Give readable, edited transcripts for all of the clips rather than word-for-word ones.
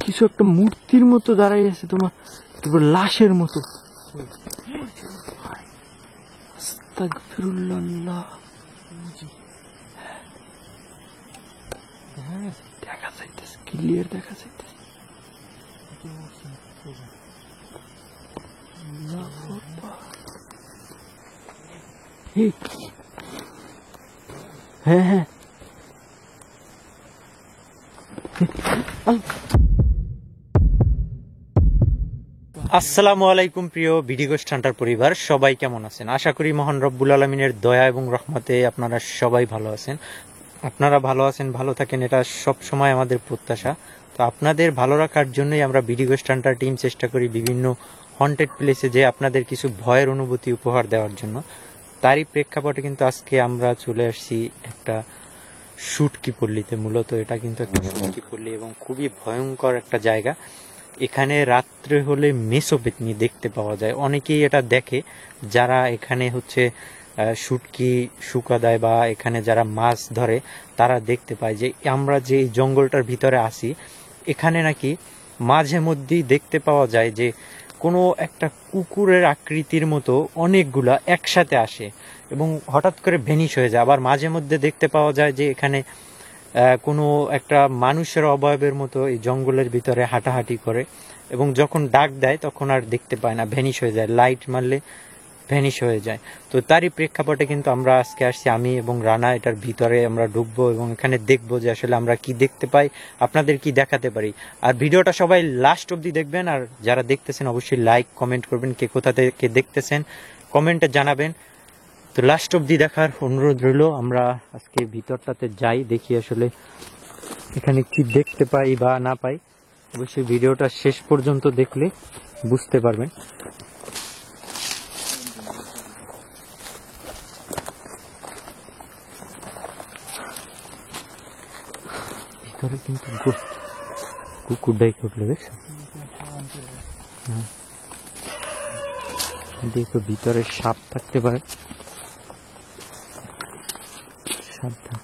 কিছু একটা মূর্তির মতো দাঁড়াই আছে তোমার, তারপর লাশের মতো। আস্তাগফিরুল্লাহ। দেখা যাইতেছে, ক্লিয়ার দেখা যাইতেছে। হ্যাঁ হ্যাঁ, আসসালামু আলাইকুম প্রিয় ভিডিগোস্ট হান্টার পরিবার, সবাই কেমন আছেন? আশা করি মহান রব্বুল আলমিনের দয়া এবং রহমতে আপনারা সবাই ভালো আছেন। আপনারা ভালো আছেন, ভালো থাকেন, এটা সব সময় আমাদের প্রত্যাশা। তো আপনাদের ভালো রাখার জন্যই আমরা ভিডিগোস্ট হান্টার টিম চেষ্টা করি বিভিন্ন হন্টেড প্লেসে যে আপনাদের কিছু ভয়ের অনুভূতি উপহার দেওয়ার জন্য। তারই প্রেক্ষাপটে কিন্তু আজকে আমরা চলে আসছি একটা শুটকি পল্লীতে। মূলত এটা কিন্তু একটা শুটকি পল্লী এবং খুবই ভয়ঙ্কর একটা জায়গা। এখানে রাত্রে হলে মেসোপেতনি দেখতে পাওয়া যায়। অনেকেই এটা দেখে যারা এখানে হচ্ছে শুটকি শুকা দেয় বা এখানে যারা মাছ ধরে, তারা দেখতে পায় যে আমরা যে এই জঙ্গলটার ভিতরে আসি, এখানে নাকি মাঝে মধ্যেই দেখতে পাওয়া যায় যে কোনো একটা কুকুরের আকৃতির মতো অনেকগুলা একসাথে আসে এবং হঠাৎ করে ভেনিশ হয়ে যায়। আবার মাঝে মধ্যে দেখতে পাওয়া যায় যে এখানে কোনো একটা মানুষের অবয়বের মতো এই জঙ্গলের ভিতরে হাঁটাহাঁটি করে এবং যখন ডাক দেয় তখন আর দেখতে পায় না, ভ্যানিশ হয়ে যায়, লাইট মারলে ভ্যানিশ হয়ে যায়। তো তারই প্রেক্ষাপটে কিন্তু আমরা আজকে আসছি, আমি এবং রানা এটার ভিতরে আমরা ঢুকবো এবং এখানে দেখবো যে আসলে আমরা কি দেখতে পাই, আপনাদের কি দেখাতে পারি। আর ভিডিওটা সবাই লাস্ট অবধি দেখবেন, আর যারা দেখতেছেন অবশ্যই লাইক কমেন্ট করবেন, কে কোথা থেকে দেখতেছেন কমেন্টে জানাবেন। তো লাস্ট অবধি দেখার অনুরোধ রইল। আমরা আজকে ভিতরটাতে যাই, দেখি আসলে এখানে কি দেখতে পাই বা না পাই। অবশ্যই ভিডিওটা শেষ পর্যন্ত দেখলে বুঝতে পারবেন। ভিতরে কিন্তু কুকুর ডাইকে উঠলে দেখছো, দেখো ভিতরে সাপ থাকতে পারে, সাবধান।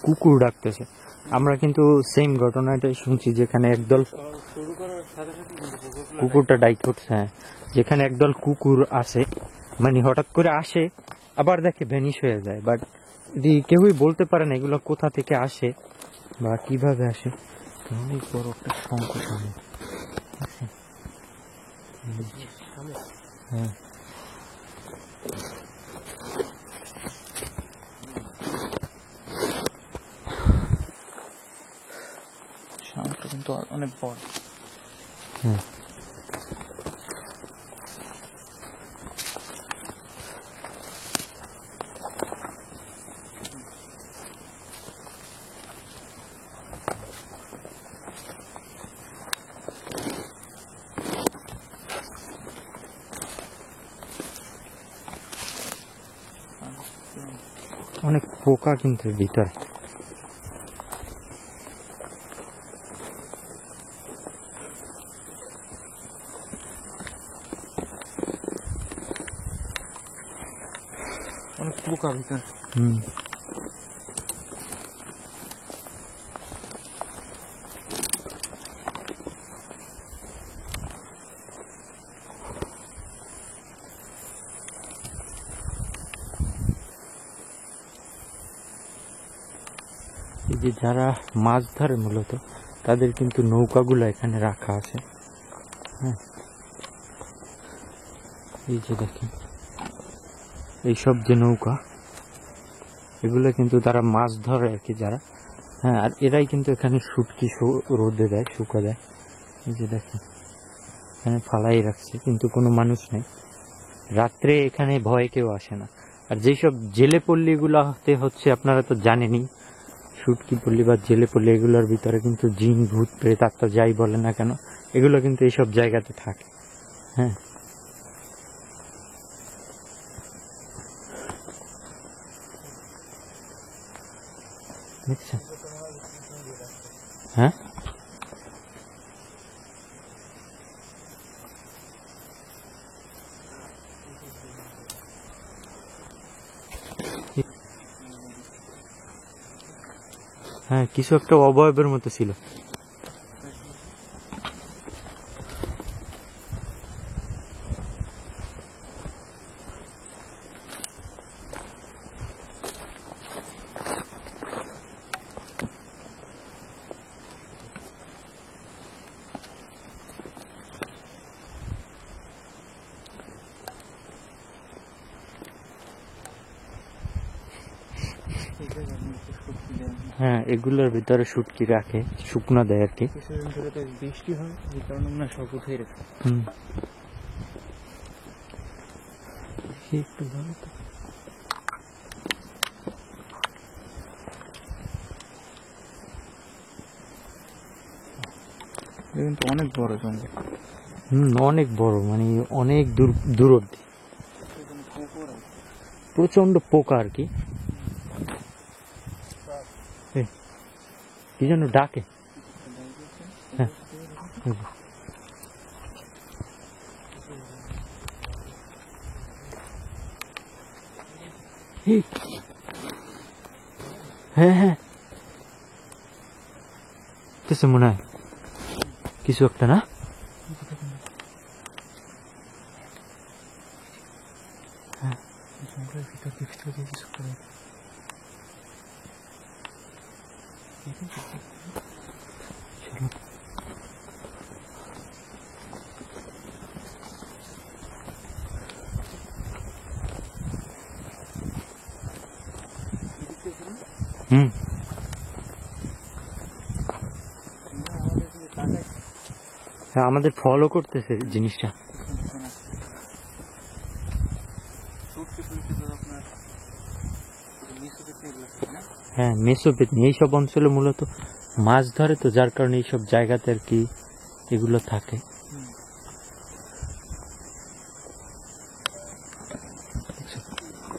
কুকুর ডাকতেছে। আমরা কিন্তু সেম ঘটনাটাই শুনছি, যেখানে একদল কুকুরটা ডাইকে উঠছে। হ্যাঁ, যেখানে একদল কুকুর আসে, মানে হঠাৎ করে আসে আবার দেখে ভ্যানিশ হয়ে যায়, বাট কেউই বলতে পারে না এগুলো কোথা থেকে আসে বা কিভাবে আসে। অনেক বড় একটা সংকট। হ্যাঁ, সামনেটা কিন্তু অনেক বড়। হ্যাঁ, অনেক পোকা কিন্তু ভিতরে। অনেক পোকা ভিতরে। এই যে যারা মাছ ধরে মূলত তাদের কিন্তু নৌকাগুলো এখানে রাখা আছে। হ্যাঁ, এই যে দেখেন এইসব যে নৌকা, এগুলো কিন্তু তারা মাছ ধরে আর কি যারা। হ্যাঁ, আর এরাই কিন্তু এখানে শুটকি রোদে দেয়, শুকা দেয়। এই যে দেখেন এখানে ফালাই রাখছে, কিন্তু কোনো মানুষ নেই। রাত্রে এখানে ভয়ে কেউ আসে না। আর যেসব জেলে পল্লীগুলোতে হচ্ছে, আপনারা তো জানেনই, শুটকি পল্লী বা জেলে পল্লী, এগুলোর ভিতরে কিন্তু জিন ভূত প্রেত আত্মা যাই বলে না কেন, এগুলো কিন্তু এইসব জায়গাতে থাকে। হ্যাঁ, দেখছেন? হ্যাঁ, হ্যাঁ, কিছু একটা অবয়বের মতো ছিল। হ্যাঁ, এগুলোর ভিতরে শুটকি রাখে, শুকনা দেয় আর কি। কিছুদিন ধরে তো বৃষ্টি হয়, এই কারণে মনে হয় সব উঠে রেখে। একটু ভালো তো। কিন্তু অনেক বড় জঙ্গল। অনেক বড়, মানে অনেক দূর অব্দি প্রচন্ড পোকা আর কি। কি যেন ডাকে। হ্যাঁ, হ্যাঁ হ্যাঁ, কিছু মনে হয় কিছু একটা না। জঙ্গলের ভিতর দিয়ে কিছু করে। হ্যাঁ, আমাদের ফলো করতেছে জিনিসটা। হ্যাঁ, মেসোপেতনি এইসব অঞ্চলে মূলত মাছ ধরে, তো যার কারণে এইসব জায়গাতে আর কি এগুলো থাকে।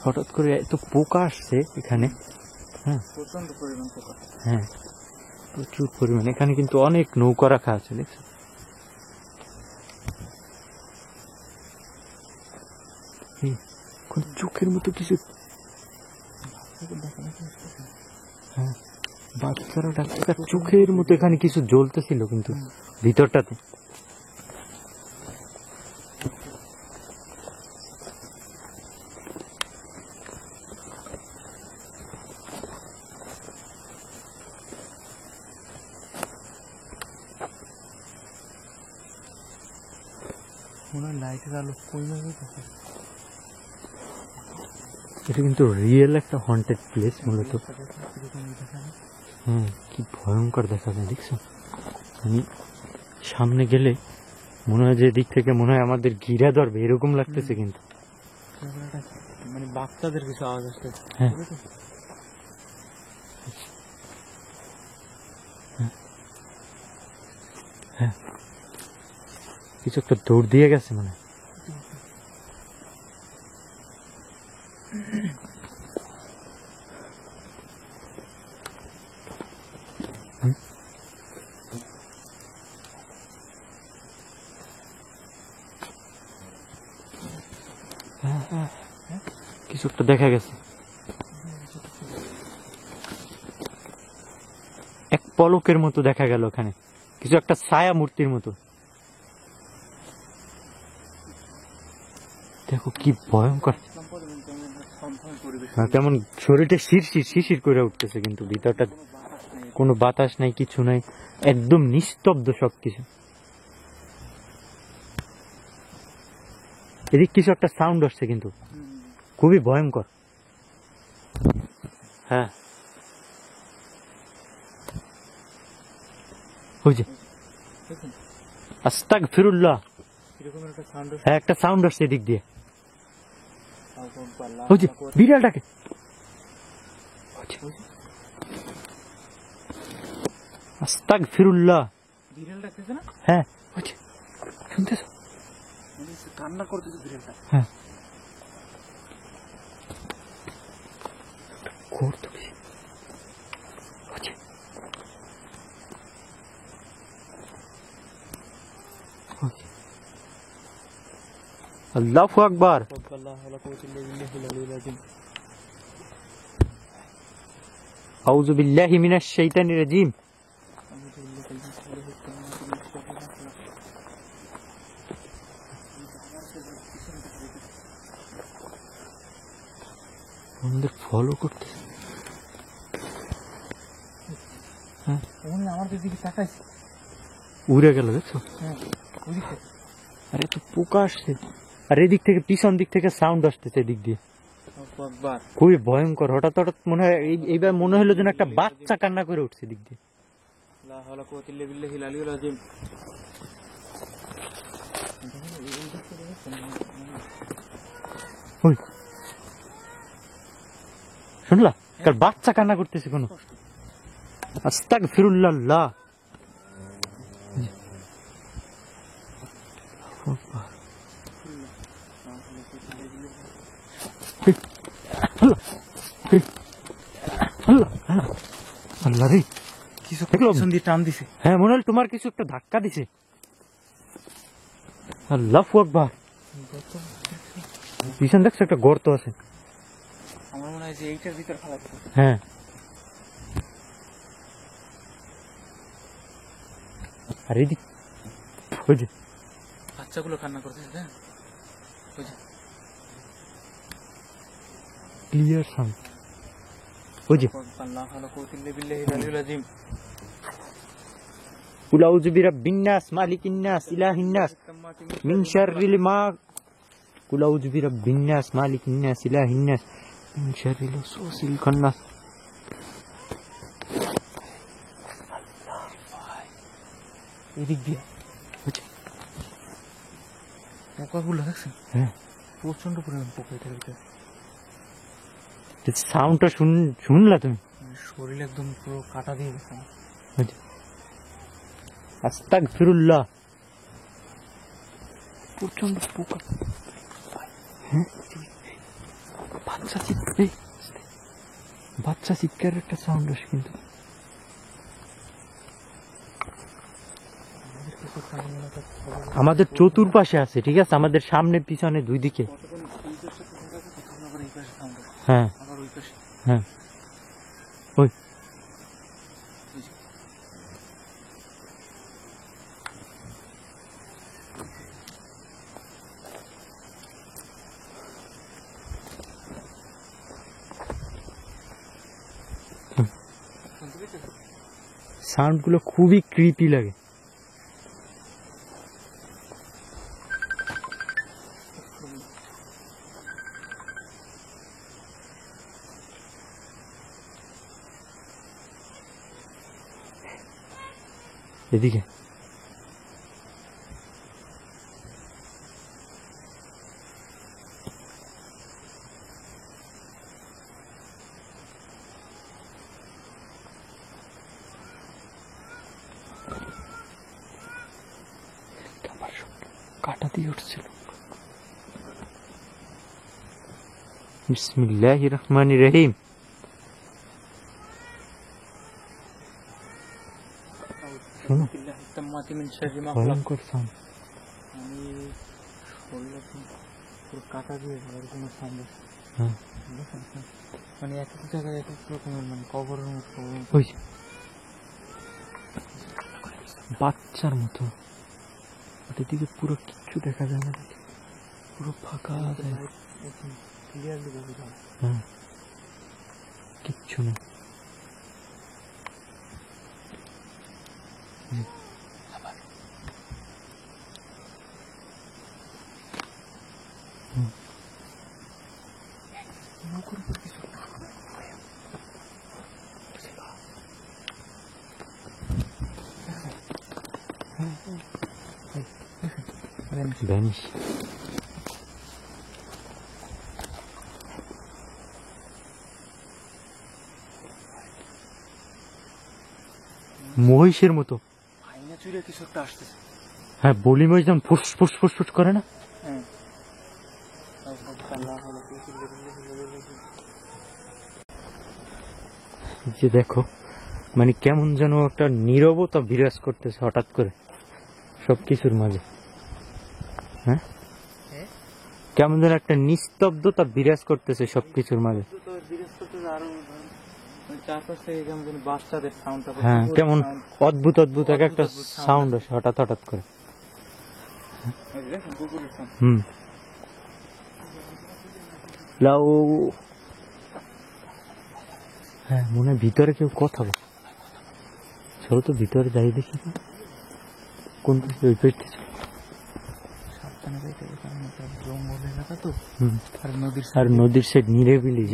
হঠাৎ করে এত পোকা আসছে এখানে। হ্যাঁ, প্রচন্ড পরিমাণ পোকা। হ্যাঁ, প্রচুর পরিমাণ। এখানে কিন্তু অনেক নৌকা রাখা আছে, দেখছো? চোখের মতো কিছু। হ্যাঁ, বাচ্চারা ডাক্তার চোখের মতো এখানে কিছু জ্বলতেছিল কিন্তু ভিতরটাতে। মনে হয় লাইটের আলো কমে গেছে। এটা কিন্তু রিয়েল একটা হন্টেড প্লেস মূলত। হ্যাঁ, কি ভয়ঙ্কর দেখা যায়, দেখছো? আমি সামনে গেলে মনে হয় যে দিক থেকে মনে হয় আমাদের ঘিরা ধরবে, এরকম লাগতেছে কিন্তু। মানে বাচ্চাদের কিছু আওয়াজ আসছে। হ্যাঁ, হ্যাঁ, কিছু একটা দৌড় দিয়ে গেছে মানে। কিছু একটা দেখা গেছে, এক পলকের মতো দেখা গেল ওখানে, কিছু একটা ছায়া মূর্তির মতো। দেখো কি ভয়ঙ্কর, কেমন শরীরটা শিরশির শিশির করে উঠতেছে, কিন্তু ভিতরটা কোনো বাতাস নাই, কিছু নাই, একদম নিস্তব্ধ সবকিছু। এদিক কিছু একটা সাউন্ড আসছে কিন্তু খুবই ভয়ঙ্কর। হ্যাঁ, ওই যে আস্তাগফিরুল্লাহ, হ্যাঁ একটা সাউন্ড আসছে এদিক দিয়ে। ওই যে বিড়ালটাকে, আস্তাগফিরুল্লাহ, বিড়াল ডাকতেছে না? হ্যাঁ, ওই যে শুনতেছো? কান্না করতেছে বিড়ালটা। হ্যাঁ, আল্লাহু আকবার। আউযু বিল্লাহি মিনাশ শাইতানির রাজিম। আমাদের ফলো করতে আমার দিকে তাকাইছে, উড়ে গেল দেখছো? হ্যাঁ ওইদিকে। আরে তো পোকা আসছে, আর এদিক থেকে পিছন দিক থেকে সাউন্ড আসতেছে এদিক দিয়ে, একবার খুবই ভয়ঙ্কর। হঠাৎ হঠাৎ মনে হয় এইবার মনে হলো যেন একটা বাচ্চা কান্না করে উঠছে দিক দিয়ে। লা হাওলা কুওয়াতা ইল্লা বিল্লাহিল আলিয়্যিল আযীম। ওই শুনলা, কার বাচ্চা কান্না করতেছে কোনো? আস্তাগফিরুল্লাহ। আল্লাহ রে, কিছু দেখলাম। পিছন দিয়ে টান দিছে। হ্যাঁ মনে হল তোমার কিছু একটা ধাক্কা দিছে। আল্লাহু আকবার। পিছন দেখছো একটা গর্ত আছে। আমার মনে হয় যে এইটার ভিতর খারাপ। হ্যাঁ আর এদিক ওই যে বাচ্চাগুলো কান্না করতেছে। হ্যাঁ ওই যে ক্লিয়ার সাউন্ড, ওই যে লা হাওলা কুওয়াতা ইল্লা বিল্লাহিল আলিয়্যিল আযীম। কুল আউযু বিরাব্বিন নাস মালিকিন নাস ইলাহিন নাস মিন শাররিল মা কুল আউযু বিরাব্বিন নাস মালিকিন নাস ইলাহিন নাস মিন শাররিল ওয়াসওয়াসিল খান্নাস। এদিক দিয়ে পোকাগুলো দেখছেন? হ্যাঁ প্রচন্ড পরিমাণ পোকা এটার ভিতরে। সাউন্ডটা শুনলা তুমি? শরীর একদম পুরো কাটা দিয়ে গেছে। আস্তাগফিরুল্লাহ। প্রচন্ড পোকা। হ্যাঁ বাচ্চা চিৎকারের একটা সাউন্ড আসে কিন্তু। আমাদের চতুর্পাশে আছে, ঠিক আছে, আমাদের সামনে পিছনে দুই দিকে। হ্যাঁ হ্যাঁ ওই সাউন্ড গুলো খুবই ক্রিপি লাগে। এদিকে কাটা দিয়ে উঠছিল। বিসমিল্লাহির রহমানির রহিম। শোনো ভয়ঙ্কর সাউন্ড। আমি শরীর একদম পুরো কাটা দিয়ে এরকম সাউন্ড। হ্যাঁ মানে এক এক জায়গায় এক এক রকমের মানে কবরের মতো। ওই বাচ্চার মতো। এদিকে পুরো কিচ্ছু দেখা যায় না, পুরো ফাঁকা যায়। ক্লিয়ারলি বোঝা যায়। হ্যাঁ কিচ্ছু না। ভ্যানিশ। মহিষের মতো। ভাইনা চুরে কিছু একটা আসতেছে। হ্যাঁ বলি মহিষ যেমন ফুস ফুস ফুস ফুস করে না? হ্যাঁ যে দেখো মানে কেমন যেন একটা নীরবতা বিরাজ করতেছে হঠাৎ করে সবকিছুর মাঝে। হ্যাঁ কেমন যেন একটা নিস্তব্ধতা বিরাজ করতেছে সবকিছুর মাঝে। তো বিরাজ করতেছে, আরো চারপাশ থেকে কেমন যেন বাচ্চাদের সাউন্ড। হ্যাঁ, কেমন অদ্ভুত অদ্ভুত এক একটা সাউন্ড আসে হঠাৎ হঠাৎ করে। হুম, লাউ। হ্যাঁ, মনে হয় ভিতরে কেউ কথা বলে। চলো তো ভিতরে যাই দেখি কোন ওই পেটে। সাবধানে যাইতে হবে, কারণ এটা জঙ্গল এলাকা তো। আর নদীর সাইড নিরিবিলি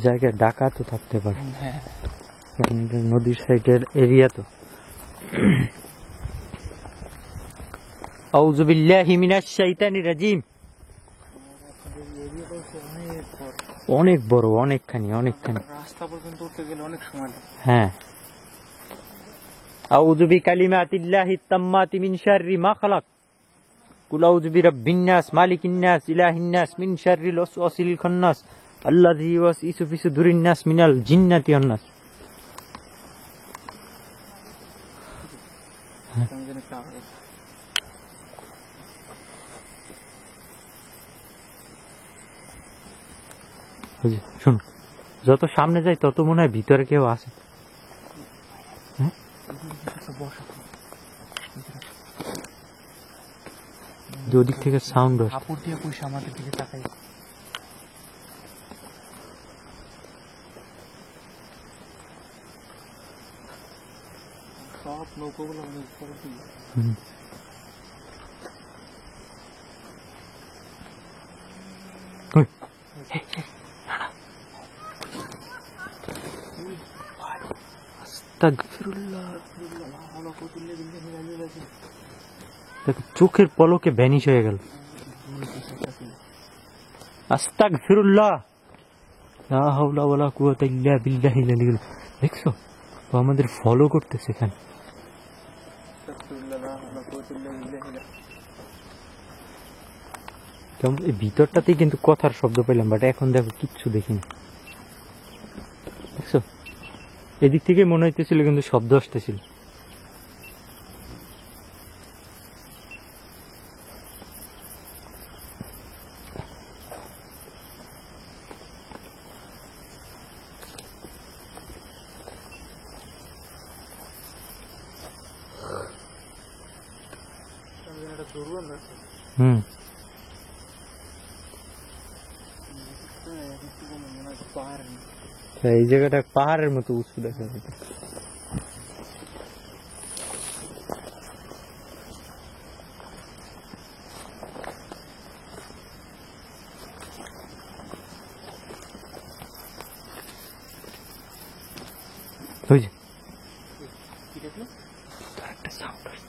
জায়গা ডাকাত তো থাকতে পারে। হ্যাঁ, নদীর সাইডের এরিয়া তো। আউযু বিল্লাহি মিনাশ শাইতানির রাজিম। অনেক বড়, অনেকখানি। রাস্তা পর্যন্ত উঠতে গেলে অনেক সময় লাগে। হ্যাঁ। আউযু বিকালিমাতিল্লাহিত তাম্মাতি মিন শাররি মা খালাক। কুল আউযু বিরাব্বিন নাস মালিকিন নাস ইলাহিন নাস মিন শাররিল ওয়াসওয়াসিল খান্নাস আল্লাযী ইউওয়াসওয়িসু ফি সুদুরিন নাস মিনাল জিন্নাতি ওয়ান নাস। শোনো, যত সামনে যাই তত মনে হয় ভিতরে কেউ আছে। ওদিক থেকে সাউন্ড আসে। আমাদের দিকে তাকাই। সব নৌকোগুলো উপরে দিয়ে। চোখের পলকে ভ্যানিশ হয়ে গেল। আস্তাগফিরুল্লাহ, লা হাওলা ওয়ালা কুওয়াতা ইল্লা বিল্লাহিল আলিয়্যিল। দেখছো তো আমাদের ফলো করতেছে এখানে। কেমন এই ভিতরটাতেই কিন্তু কথার শব্দ পেলাম, বাট এখন দেখো কিচ্ছু দেখিনি। দেখছো এদিক থেকে মনে হইতেছিল কিন্তু শব্দ আসতেছিল। হুম, এই জায়গাটা পাহাড়ের মতো উঁচু দেখা যাচ্ছে। ওই যে একটা সাউন্ড আসছে।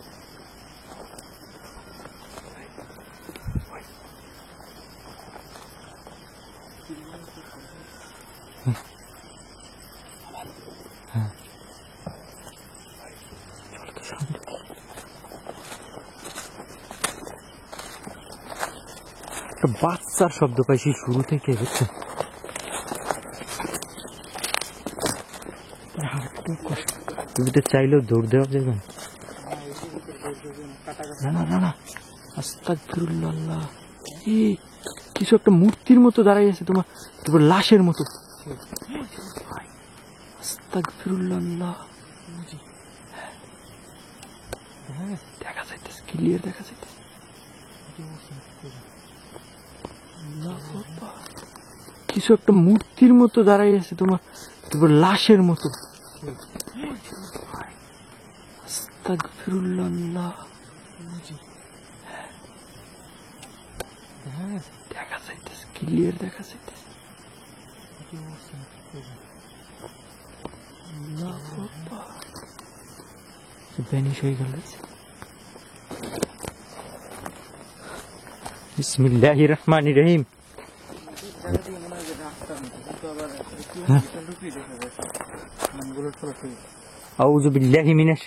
বাচ্চার শব্দ পাইছি শুরু থেকে, বুঝছো? তুমি তো চাইলেও দৌড় দেওয়া যাবে না। না না, আস্তাগফিরুল্লাহ। কিছু একটা মূর্তির মতো দাঁড়াই আছে তোমার লাশের মতো। আস্তাগফিরুল্লাহ। দেখা যাইতেছে, ক্লিয়ার দেখা যাইতেছে। কিছু একটা মূর্তির মতো দাঁড়াই আছে তোমার লাশের মতো। আস্তাগফিরুল্লাহ। দেখা যাইতেছে, ক্লিয়ার দেখা যাইতেছে। ভ্যানিশ হয়ে গেল। বিসমিল্লাহির রহমানির রহিম। আউযু বিল্লাহি মিনাশ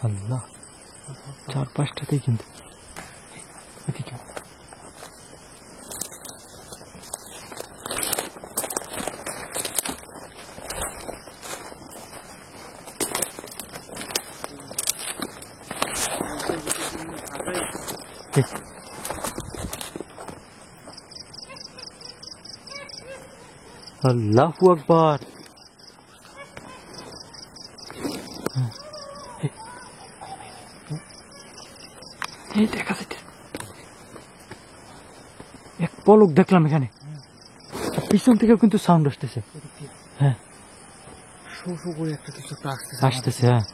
আল্লাহ, চার পাঁচটাতেই কিন্তু আল্লাহু আকবার। এই দেখা যাচ্ছে এক পলক দেখলাম এখানে, পিছন থেকেও কিন্তু সাউন্ড আসতেছে। হ্যাঁ শো শো করে একটা কিছু একটা আসতেছে আসতেছে। হ্যাঁ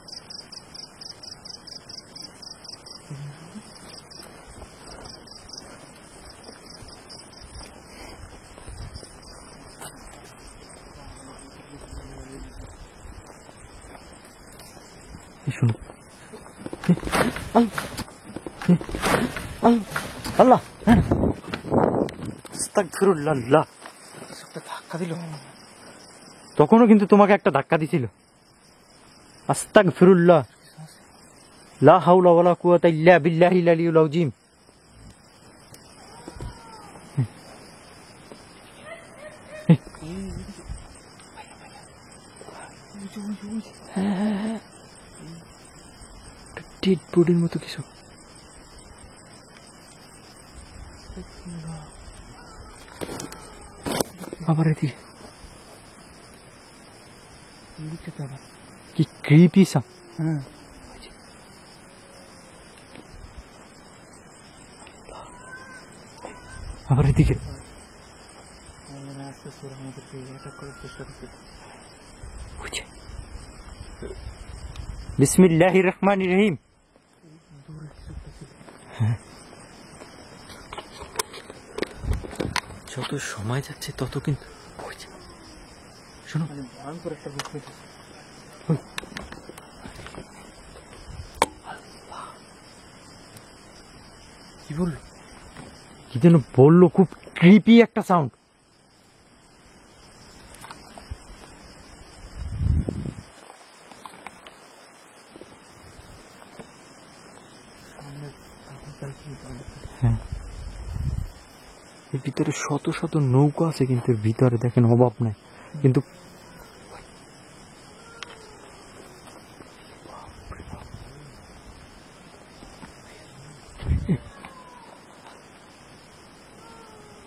শুনো, আল্লাহ আস্তাগফিরুল্লাহ। একটা ধাক্কা দিল। তখনও কিন্তু তোমাকে একটা ধাক্কা দিছিল। আস্তাগফিরুল্লাহ, লা হাওলা ওয়ালা কুওয়াতা ইল্লা বিল্লাহিল আলিয়্যিল আযীম। ডেড বডির মতো কিছু। আবার এদিকে কি ক্রিপি সাউন্ড। হ্যাঁ আবার এদিকে আস্তে আস্তে আমাদেরকে অ্যাটাক করার চেষ্টা করছে। বিসমিল্লাহির রহমানির রহিম। দূরে কিছু একটা ছিল। যত সময় যাচ্ছে তত কিন্তু শোনো, মানে ভয়ঙ্কর একটা রূপ হয়েছে। কি বললো? কি যেন বললো, খুব ক্রিপি একটা সাউন্ড। হ্যাঁ এর ভিতরে শত শত নৌকা আছে, কিন্তু এর ভিতরে দেখেন অভাব নাই। কিন্তু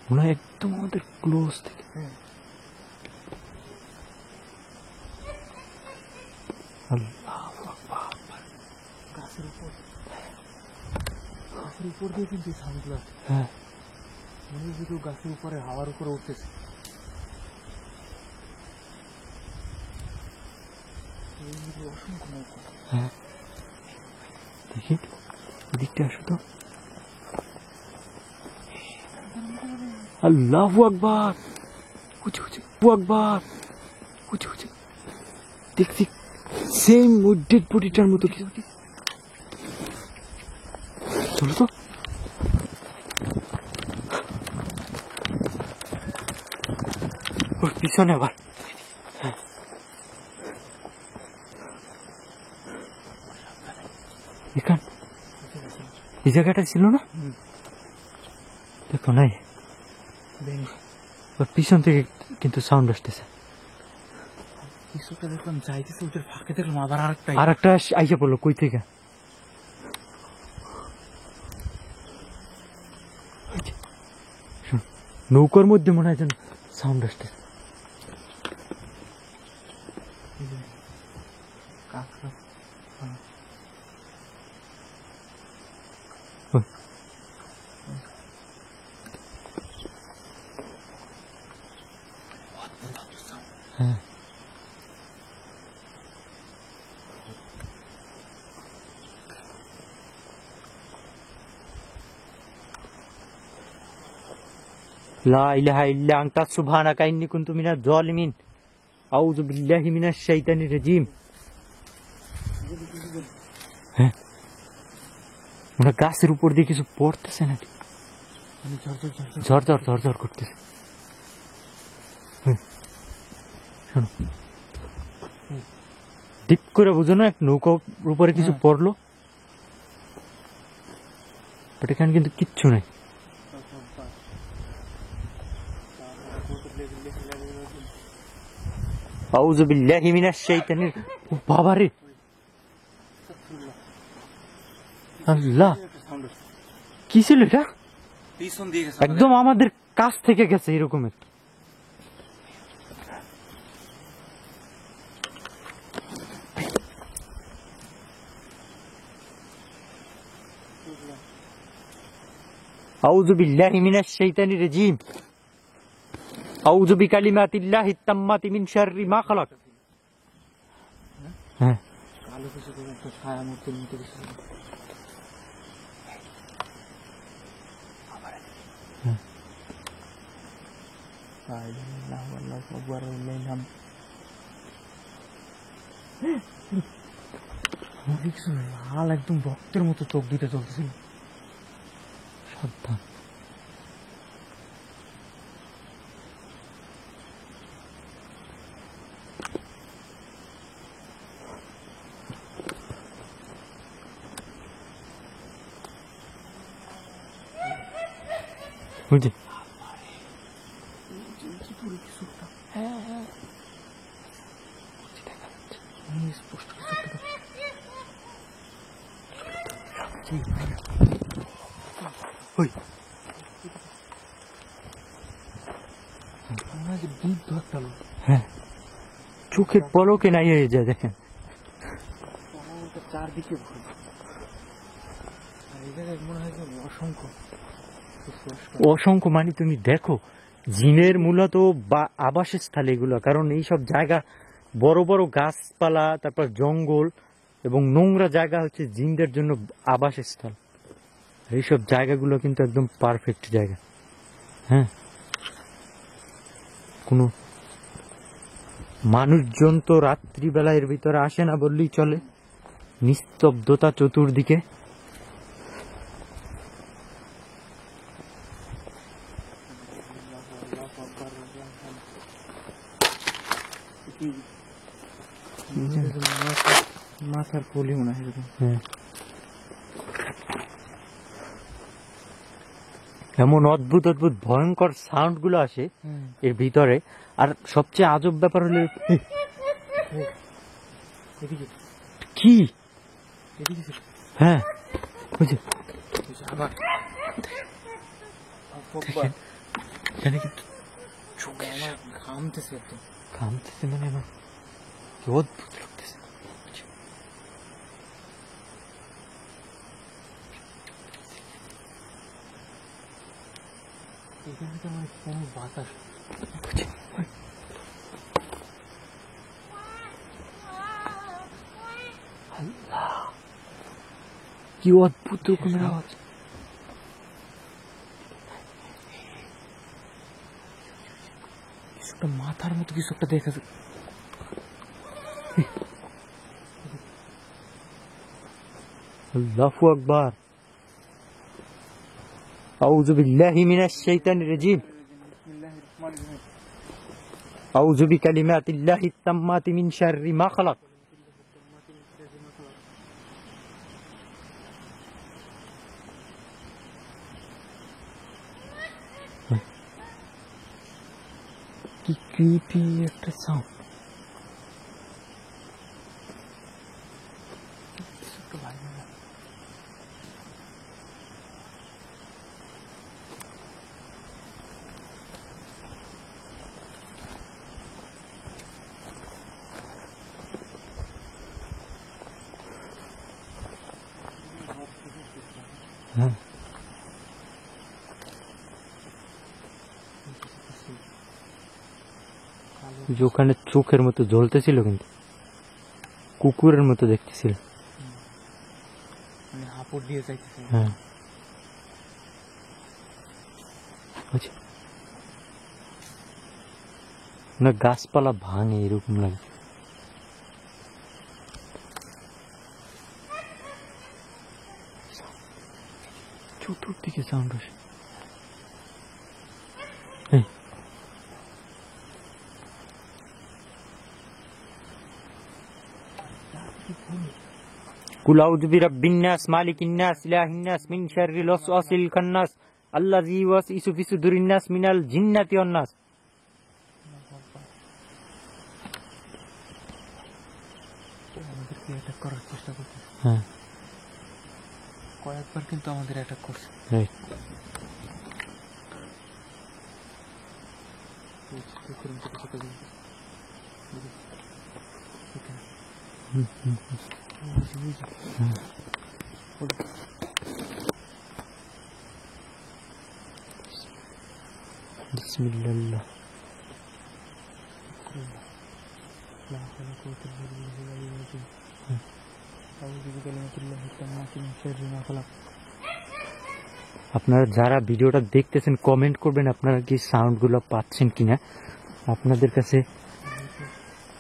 মনে হয় একদম আমাদের ক্লোজ থেকে। আল্লাহু আকবার। গাছের উপর দিয়ে কিন্তু সাউন্ডগুলো আসছে। হ্যাঁ মনে হয় কেউ গাছের উপরে হাওয়ার উপরে উঠতেছে। অসংখ্য নৌকা। হ্যাঁ দেখি এদিকটা আসো তো। আল্লাহু আকবার, উঁচু উঁচু আকবার, উঁচু উঁচু। দেখছি সেম ওই ডেড বডিটার মতো কিছু। চলো তো। ওর পিছনে আবার এখান এই জায়গাটা ছিল না, দেখো নাই। ওর পিছন থেকে কিন্তু সাউন্ড আসতেছে। কিছুটা দেখলাম যাইতেছে, ওদের ফাঁকে দেখলাম আবার আর একটা আইসা পড়লো কই থেকে। নৌকার মধ্যে মনে হয় যেন সাউন্ড আসতেছে। হ্যাঁ লা ইলাহা ইল্লা আনতা সুবহানাকা ইন্নী কুনতু মিনাজ জালিমিন। আউযু বিল্লাহি মিনাশ শাইতানির রাজিম। হ্যাঁ ওরা গাছের উপর দিয়ে কিছু পড়তেছে নাকি, ঝরঝর ঝরঝর করতেছে। শোনো, ডিপ করে বুঝো না, এক নৌকার উপরে কিছু পড়লো, বাট এখানে কিন্তু কিচ্ছু নাই। আউযু বিল্লাহি মিনাশ শাইতানির। ও বাবা রে, আল্লাহ কি ছিল এটা? পিছন দিয়ে গেছে, একদম আমাদের কাছ থেকে গেছে এরকমের। আউযু বিল্লাহি মিনাশ শাইতানির রাজিম। আউযু বিকালিমাতিল্লাহি তাম্মাতি মিন শাররি মা খালাক। হ্যাঁ, কালো কিছু করে একটা ছায়া মূর্তির মতো কিছু। লাল একদম রক্তের মতো চোখ দুটো চলতেছিল। সাবধান। বুঝলি? স্পষ্ট কিছু একটা ওই মনে হয় যে বৃদ্ধ একটা লোক। হ্যাঁ, চোখের পলকে নাই হয়ে যায় দেখেন। চারদিকে ঘুরে আর এই জায়গায় মনে হয় যে অসংখ্য অসংখ্য মানে তুমি দেখো, জিনের মূলত বা আবাসস্থল এগুলো, কারণ এইসব জায়গা বড় বড় গাছপালা, তারপর জঙ্গল এবং নোংরা জায়গা হচ্ছে জিনদের জন্য আবাসস্থল। এইসব জায়গাগুলো কিন্তু একদম পারফেক্ট জায়গা। হ্যাঁ, কোনো মানুষজন তো রাত্রিবেলা এর ভিতরে আসে না বললেই চলে। নিস্তব্ধতা চতুর্দিকে। মাথার পলি মনে হয়। হ্যাঁ, এমন অদ্ভুত অদ্ভুত ভয়ঙ্কর সাউন্ড গুলো আসে এর ভিতরে। আর সবচেয়ে আজব ব্যাপার হলো কি, হ্যাঁ বুঝলি, আবার এখানে কিন্তু আমার ঘামতেছে একদম। ঘামতেছে, মানে আমার কি অদ্ভুত লাগতেছে। এখানে তো মানে কোনো বাতাস। কি অদ্ভুত রকমের আওয়াজ। কিছু একটা মাথার মতো কিছু একটা দেখা যায়। আল্লাহু আকবার। আউযু বিল্লাহি মিনাশ শাইতানির রাজিম। আউযু বিকালিমাতিল্লাহি তাম্মাতি মিন শাররি মা খালাক। কি ক্রিপি একটা সাউন্ড। হ্যাঁ, যে ওখানে চোখের মতো জ্বলতেছিল, কিন্তু কুকুরের মতো দেখতেছিল। মানে হাঁপড় দিয়ে যাইতেছে। হ্যাঁ, বুঝলি? না গাছপালা ভাঙে এরকম লাগে। চতুর্দিকে সাউন্ড আসে। এই কুল আউযু বিরাব্বিন নাস মালিকিন নাস ইলাহিন নাস মিন শাররিল ওয়াসওয়াসিল খান্নাস আল্লাযী ইউওয়াসওয়িসু ফি সুদুরিন নাস মিনাল জিন্নাতি ওয়ান নাস। আমাদেরকে অ্যাটাক করার চেষ্টা করছে। হ্যাঁ, কয়েকবার কিন্তু আমাদের অ্যাটাক করছে। রাইট। বিসমিল্লাহ। لا حول ولا قوة إلا بالله العلي العظيم. أعوذ بكلمات الله التامات من شر ما خلق. আপনারা যারা ভিডিওটা দেখতেছেন কমেন্ট করবেন আপনারা কি সাউন্ডগুলো পাচ্ছেন কিনা আপনাদের কাছে।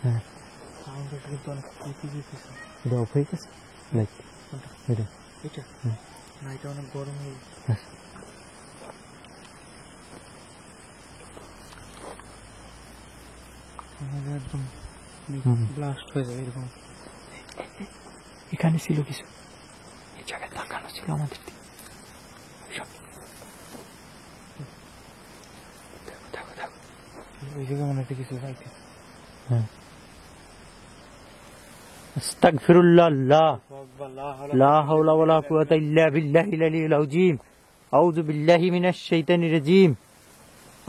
হ্যাঁ সাউন্ডটা কিন্তু অনেক কমে গেছে। এটা অফ হয়ে গেছে লাইট এটা এটা না, এটা অনেক গরম হয়ে গেছে। আমাদের একদম ব্লাস্ট হয়ে যাবে এরকম। এখানে ছিল কিছু, এই জায়গায় তাকানো ছিল আমাদের দিকে। দেখো দেখো দেখো, ওই জায়গায় মনে হচ্ছে কিছু যাইতে। হ্যাঁ আস্তাগফিরুল্লাহ, লা হাওলা ওয়ালা কুওয়াতা ইল্লা বিল্লাহিল আলিয়্যিল আযীম। আউযু বিল্লাহি মিনাশ শাইতানির রাজীম,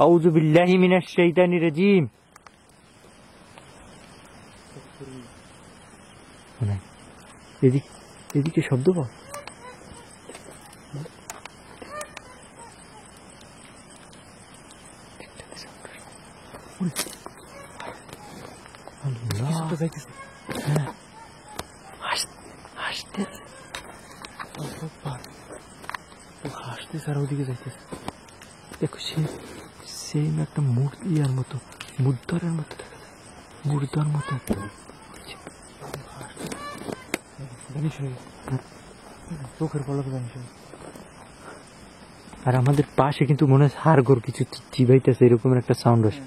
আউযু বিল্লাহি মিনাশ শাইতানির রাজীম। এদিকে এদিকে শব্দ পাও? হাসতেছে আর ওদিকে যাইতেছে। দেখো সেম একটা মূর্তির মতো, মুদ্রার মতো দেখা যায়, মুদ্রার মতো একটা চোখের পলক জানিস। আর আমাদের পাশে কিন্তু মনে হয় হাড়গোড় কিছু চিবাইতেছে, এরকম একটা সাউন্ড আসে।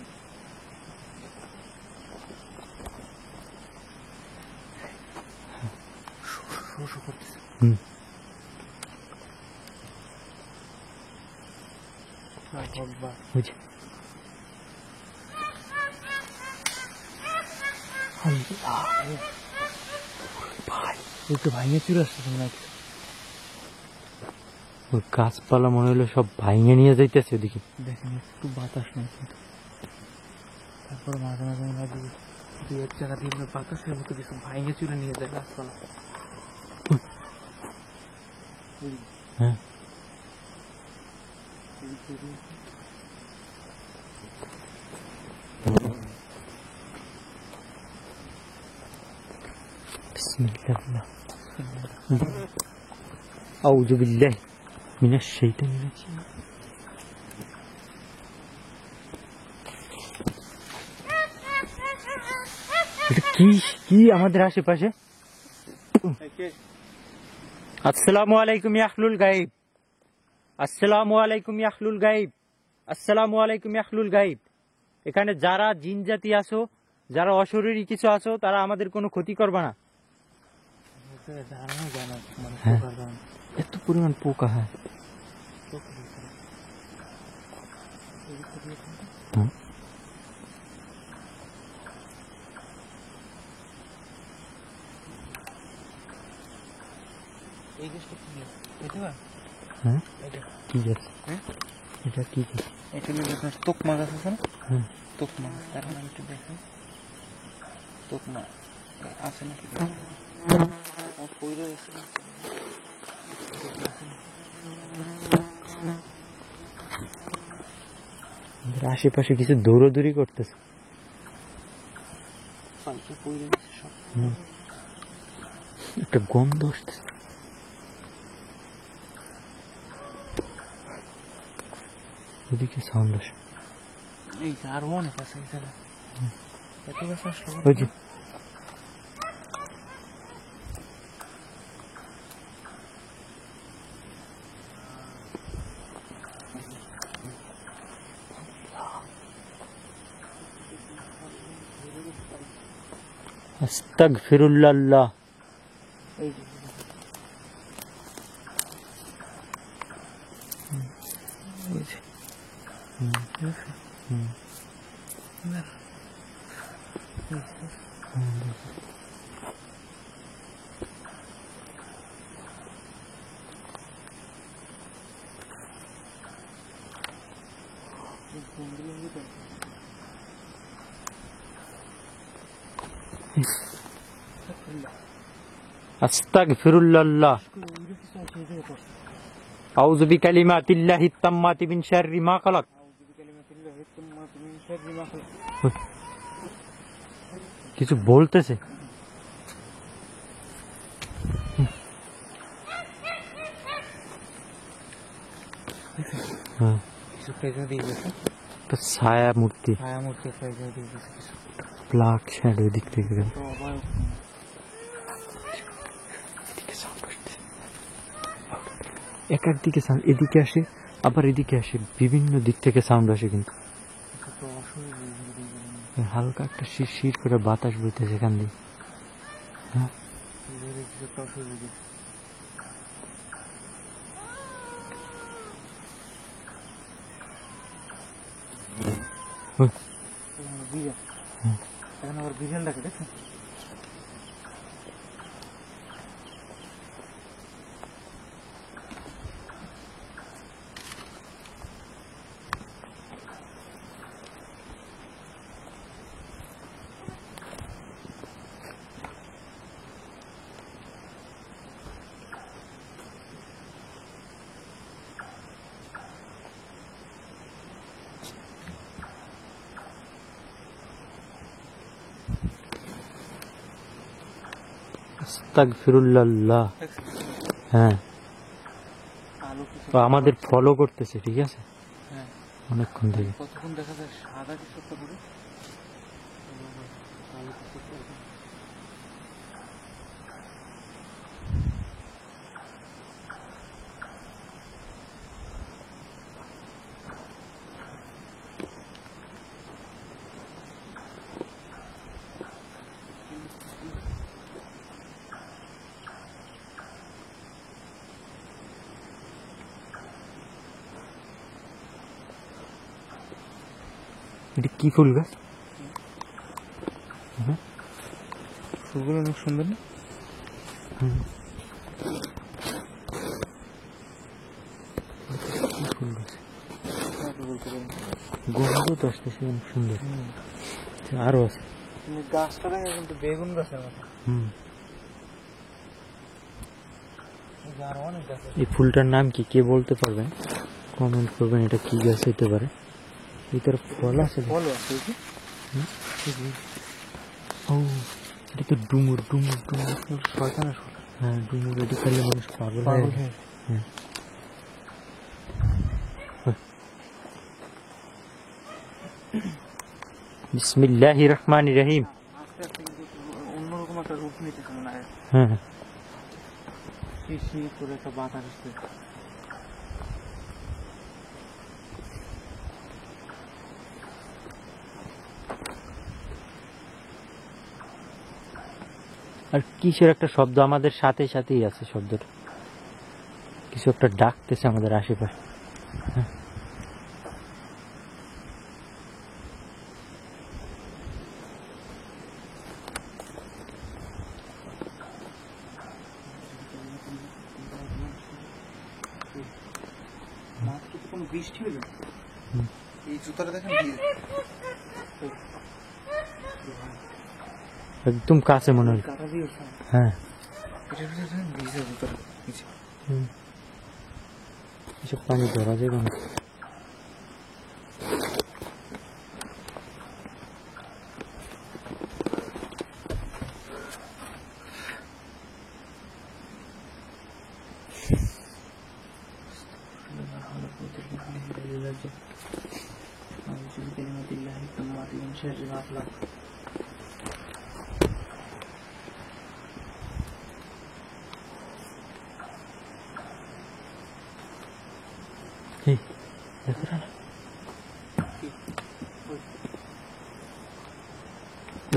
হুম বুঝি ভাই একটু ভাইয়ে চুরে আসছে নাকি? ওই গাছপালা মনে হলো সব ভাঙে নিয়ে যাইতেছে ওদিকে। দেখেন একটু বাতাস নেই কিন্তু, তারপর মাঝে মাঝে মনে হয় দু এক জায়গা দিয়ে বাতাসের মতো কিছু ভাঙে চুরে নিয়ে যায় গাছপালা। হ্যাঁ বিসমিল্লাহ, আউযু বিল্লাহি মিনাশ শাইতানির রাজীম। এটা কি কি আমাদের আশেপাশে? আসসালামু আলাইকুম ইয়া আহলুল গায়ব, আসসালামু আলাইকুম ইয়া আহলুল গায়ব, আসসালামু আলাইকুম ইয়া আহলুল গায়ব। এখানে যারা জিন জাতি আছো, যারা অশরীরী কিছু আছো, তারা আমাদের কোনো ক্ষতি করবে না। এত পরিমাণ পোকা। হ্যাঁ হ্যাঁ কি গাছ? এটা কি গাছ? এটা হলো আপনার তোকমা গাছ আছে না? হ্যাঁ তোকমা, তার নাম একটু দেখেন। তোকমা আছে নাকি? আমাদের আশেপাশে কিছু দৌড়াদৌড়ি করতেছে। একটা গন্ধ আসতেছে। ওদিকে সাউন্ড আসে। এই আর অনেক আছে এই জায়গায়। এত গাছ আসলো ওই যে আস্তাগফিরুল্লাহ। এই যে আস্তাগফিরুল্লাহ, আউযু বিকালিমাতিল্লাহিত তাম্মাতি মিন শাররি মা খালাক। কিছু বলতেছে। হ্যাঁ, ছায়া মূর্তি, ব্ল্যাক শ্যাডো দিক থেকে এক দিকে সাউন্ড, এদিকে আসে আবার এদিকে আসে, বিভিন্ন দিক থেকে সাউন্ড আসে, কিন্তু হালকা একটা শিরশির করে বাতাস বইতেছে এখান দিয়ে। হ্যাঁ, বিড়ালটাকে দেখো। আস্তাগফিরুল্লাহ। হ্যাঁ, তো আমাদের ফলো করতেছে, ঠিক আছে, অনেকক্ষণ থেকে। কতক্ষণ দেখা যায় সাদা কিছু একটা করে। এটা কি ফুল গাছ? ফুলগুলো অনেক সুন্দর না? ফুল গাছ গন্ধ তো আসতেছে, অনেক সুন্দর। আরো আছে গাছটা দেখে কিন্তু বেগুন গাছের মতো। এই ফুলটার নাম কি, কে বলতে পারবেন? কমেন্ট করবেন এটা কি গাছ হতে পারে। ভিতরে ফল আছে, ফল আছে। ও, এটা তো ডুমুর, ডুমুর ডুমুর শয়তানের ফুল। হ্যাঁ, ডুমুর, এটি খাইলে মানুষ পাগল পাগল হয়। হয়ে। হ্যাঁ, বিসমিল্লাহির রহমানির রহিম। আস্তে আস্তে কিন্তু অন্যরকম একটা রূপ নিতেছে মনে হয়। হ্যাঁ, শিশি করে একটা বাতাস আসছে। আর কিসের একটা শব্দ আমাদের সাথে সাথেই আছে, শব্দটা কিছু একটা ডাকতেছে আমাদের আশেপাশে। কোনো বৃষ্টি হইল, এই জুতাটা দেখেন একদম কাছে মনে হয়। কাটা দিয়ে। হ্যাঁ, জুতাটা এসব পানি ধরা যাবে না।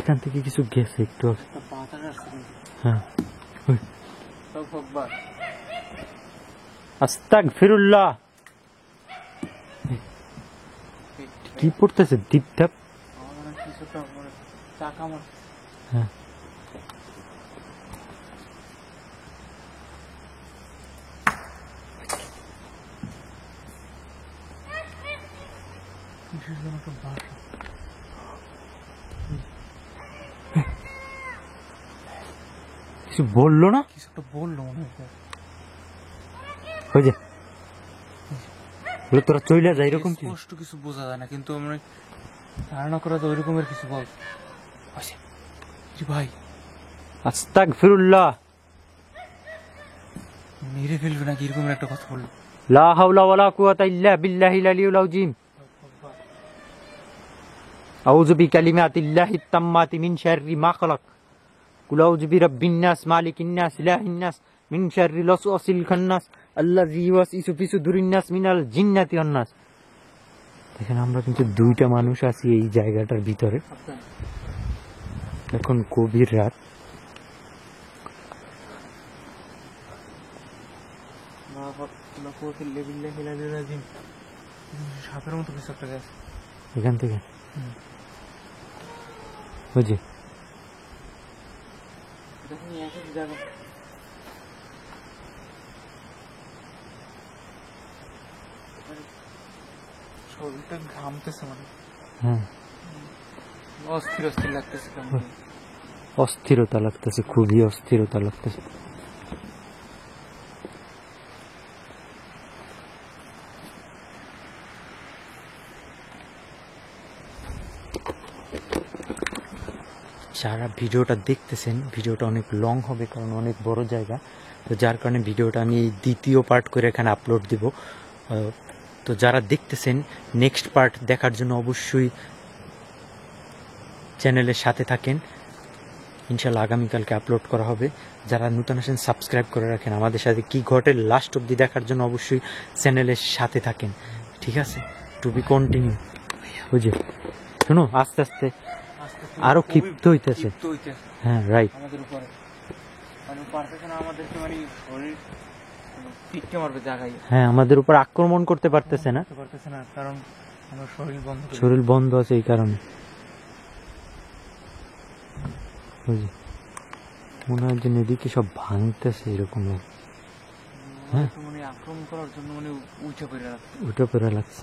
এখান থেকে কিছু গেছে একটু। হ্যাঁ, আস্তাগফিরুল্লাহ। কি পড়তেছে? দীপধাপ। হ্যাঁ, কিছু বললো না? কিছু একটা বললো মনে হয়। ওই যে বলে তোরা চলে যায় এরকম কি? স্পষ্ট কিছু বোঝা যায় না, কিন্তু আমরা ধারণা করা তো ওই রকমের কিছু বল আছে। জি ভাই, আস্তাগফিরুল্লাহ, মেরে ফেলবে নাকি এরকমের একটা কথা বললো। লা হাওলা ওয়ালা কুওয়াতা ইল্লা বিল্লাহিল আলিয়্যিল আযীম। আউযু বিকালিমাতিল্লাহিত তাম্মাতি মিন শাররি মা খালাক। কুল আউযু বিরাব্বিন নাস মালিকিন নাস ইলাহিন নাস মিন শাররিল ওয়াসওয়াসিল খান্নাস আল্লাযী ইউওয়াসওয়িসু ফি সুদুরিন নাস মিনাল জিন্নাতি ওয়ান নাস। দেখেন আমরা কিন্তু দুইটা মানুষ আছি এই জায়গাটার ভিতরে। এখন গভীর রাত। সাপের মতো কিছু একটা গেছে এখান থেকে বুঝি শরীরটা ঘামতেছে, মানে হ্যাঁ অস্থির অস্থির লাগতেছে। অস্থিরতা লাগতেছে, খুবই অস্থিরতা লাগতেছে। যারা ভিডিওটা দেখতেছেন, ভিডিওটা অনেক লং হবে কারণ অনেক বড় জায়গা, তো যার কারণে ভিডিওটা আমি এই দ্বিতীয় পার্ট করে এখানে আপলোড দিব। তো যারা দেখতেছেন নেক্সট পার্ট দেখার জন্য অবশ্যই চ্যানেলের সাথে থাকেন। ইনশাল্লাহ আগামীকালকে আপলোড করা হবে। যারা নতুন আসেন সাবস্ক্রাইব করে রাখেন। আমাদের সাথে কি ঘটে লাস্ট অব্দি দেখার জন্য অবশ্যই চ্যানেলের সাথে থাকেন, ঠিক আছে? To be continue. বুঝে শোনো, আস্তে আস্তে আরো ক্ষিপ্ত হইতেছে। হ্যাঁ রাইট, আমাদের উপরে মানে পারতেছে না আমাদেরকে, মানে শরীর পিটকে মারবে জায়গায়। হ্যাঁ আমাদের উপর আক্রমণ করতে পারতেছে না, কারণ আমার শরীর বন্ধ, শরীর বন্ধ আছে এই কারণে। বুঝি মনে হয় যে এদিকে সব ভাঙতেছে এরকম। হ্যাঁ মানে আক্রমণ করার জন্য মানে উঠে পড়ে লাগছে।